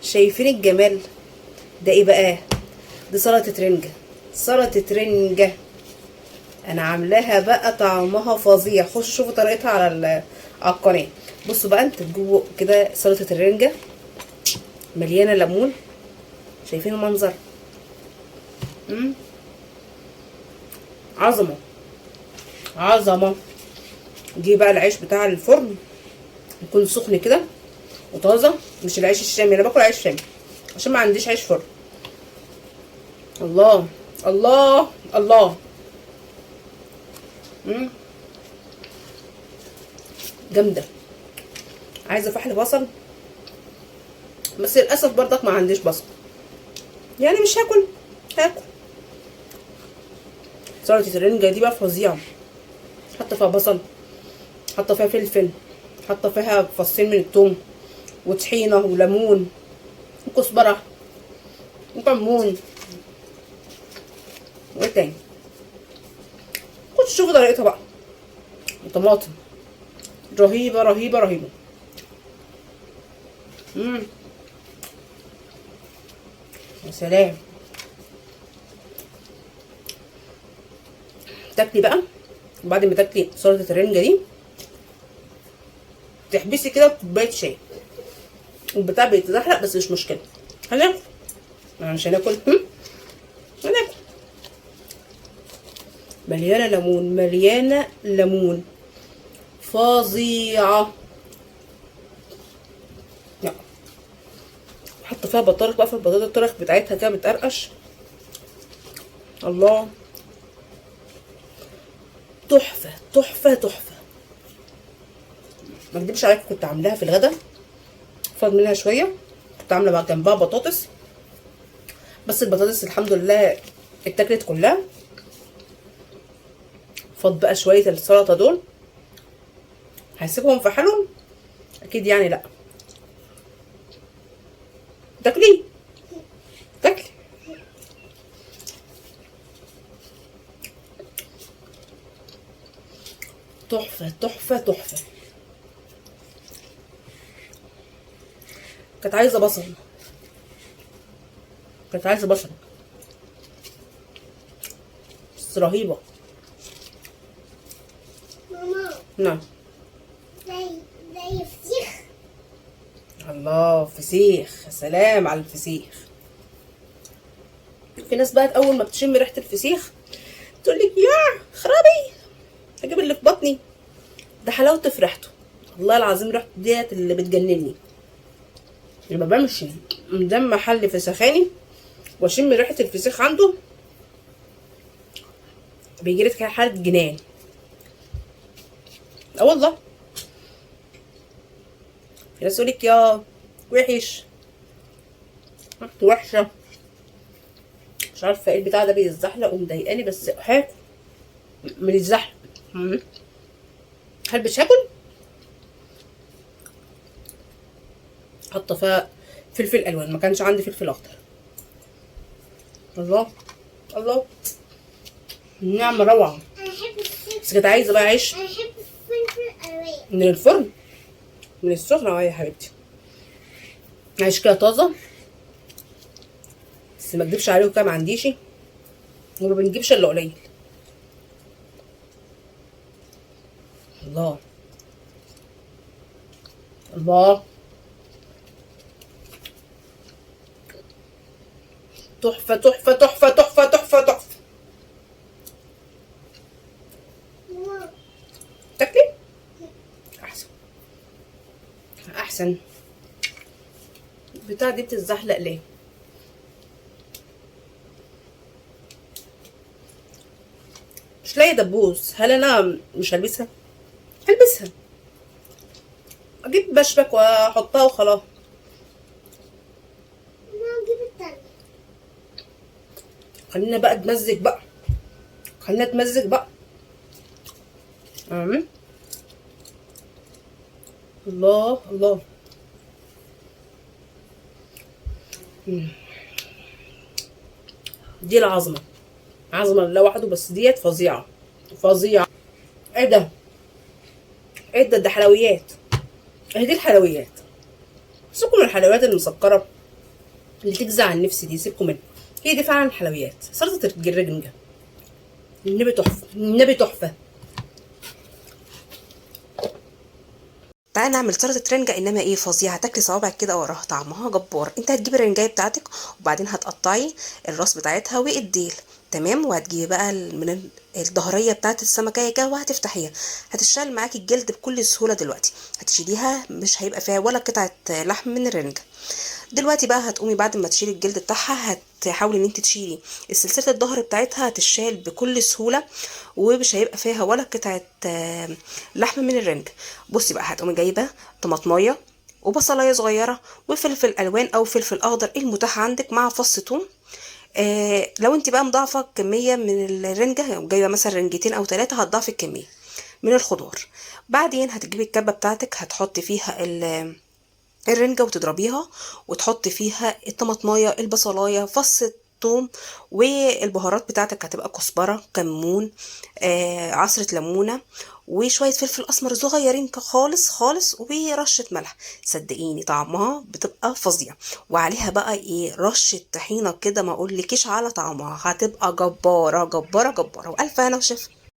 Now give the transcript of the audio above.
شايفين الجمال ده؟ ايه بقى؟ دي سلطه رنجه. سلطه رنجه انا عاملاها بقى طعمها فظيع. خشوا شوفوا طريقتها على القناه. بصوا بقى، انت تجيبوا كده سلطه الرنجه مليانه ليمون. شايفين المنظر؟ عظمه عظمه. دي بقى العيش بتاع الفرن يكون سخن كده وطازه، مش العيش الشامي. انا باكل عيش شامي عشان ما عنديش عيش فرن. الله الله الله. جامده. عايزه فحل بصل، بس للاسف برضك ما عنديش بصل، يعني مش هاكل. سلطه الرنجه دي بقى فظيعه. حاطه فيها بصل، حاطه فيها فلفل، حاطه فيها فصين من الثوم وطحينه وليمون وكزبره وكمون. وايه تاني؟ خدوا شوفوا طريقتها بقى. وطماطم رهيبه رهيبه رهيبه. يا سلام. تاكلي بقى، وبعد ما تاكلي سلطه الرنجه دي تحبسي كده بكوبايه شاي. والبتاع بيتزحلق بس مش مشكله، هناكل. مش هناكل، هناكل. مليانه ليمون، مليانه ليمون، فظيعه. حط فيها بطارخ بقى، في البطاطا الطرخ بتاعتها كده بتقرقش. الله، تحفه تحفه تحفه. ما اكدبش عليكم، كنت عاملاها في الغدا، فاض منها شويه. كنت عامله بقى جنبها بطاطس، بس البطاطس الحمد لله اتاكلت كلها. فاض بقى شويه السلطه دول، هسيبهم في حالهم؟ اكيد يعني لا. تاكلي تاكلي. تحفه تحفه تحفه. كانت عايزه بصل، كانت عايزه بصل، بس رهيبه. ماما، نعم. زي فسيخ. الله، فسيخ. سلام على الفسيخ. في ناس بقى اول ما بتشم ريحه الفسيخ تقول لك يا خرابي اجيب اللي في بطني. ده حلاوته في ريحته، والله العظيم ريحته ديت اللي بتجنني. لما بمشي قدام محل فسخاني واشم ريحه الفسيخ عنده بيجيلي كده حاله جنان. اه والله. في ناس يقولك يا وحش، ريحته وحشه، مش عارفه ايه البتاع ده بيتزحلق ومضايقاني، بس هاكل من الزحلق. هل مش هاكل؟ حاطه فيها فلفل الوان، ما كانش عندي فلفل اخضر. الله الله، نعمه روعه. انا احب الفلفل. بس كانت عايزه بقى عيش انا احب الفلفل الوان. من الفرن، من السخنه. يا حبيبتي عيش كده طازه، بس ما اكدبش عليكم كده ما عنديش، وما بنجيبش الا قليل. الله الله، تحفه تحفه تحفه تحفه تحفه تحفه. ماما، تاكلي احسن احسن. البتاع دي بتتزحلق ليه؟ مش لاقي دبوس. هل انا مش هلبسها؟ هلبسها، اجيب بشبك واحطها وخلاص. ماما جيب التانية. خلينا بقى نتمزج بقى، خلينا نتمزج بقى. الله الله. دي العظمه، عظمه لوحده، بس ديت فظيعه فظيعه. ايه ده؟ ايه ده؟ ده حلويات. اهي دي الحلويات. سيبكم من الحلويات المسكره اللي تجزع عن النفس دي سيبكم منها. هي دي فعلا حلويات. سلطه الرنجه النبي تحفه، النبي تحفه. تعالى نعمل سلطه رنجه، انما ايه فظيعه، هتاكلي صوابعك كده وراها، طعمها جبار. انت هتجيبي الرنجايه بتاعتك وبعدين هتقطعي الراس بتاعتها والديل، تمام. وهتجيبي بقى من الظهريه بتاعت السمكيه كده وهتفتحيها، هتشال معاكي الجلد بكل سهوله. دلوقتي هتشيليها مش هيبقى فيها ولا قطعه لحم من الرنجه. دلوقتي بقى هتقومي بعد ما تشيلي الجلد بتاعها، هتحاولي ان انت تشيلي سلسله الظهر بتاعتها، هتشال بكل سهوله ومش هيبقى فيها ولا قطعه لحم من الرنج. بصي بقى هتقومي جايبه طماطمايه وبصلايه صغيره وفلفل الوان او فلفل اخضر المتاح عندك مع فص ثوم. لو انت بقى مضاعفه كميه من الرنجه، جايبه مثلا رنجتين او 3، هتضاعفي الكميه من الخضار. بعدين هتجيبي الكبه بتاعتك، هتحطي فيها الرنجة وتضربيها، وتحطي فيها الطماطمايه البصلايه فص الثوم، والبهارات بتاعتك هتبقى كزبره كمون عصره ليمونه وشويه فلفل اسمر صغيرين خالص خالص ورشه ملح. صدقيني طعمها بتبقى فظيع. وعليها بقى ايه رشه طحينه كده، ما اقولكيش على طعمها، هتبقى جباره جباره جباره. والف هنا وشفا.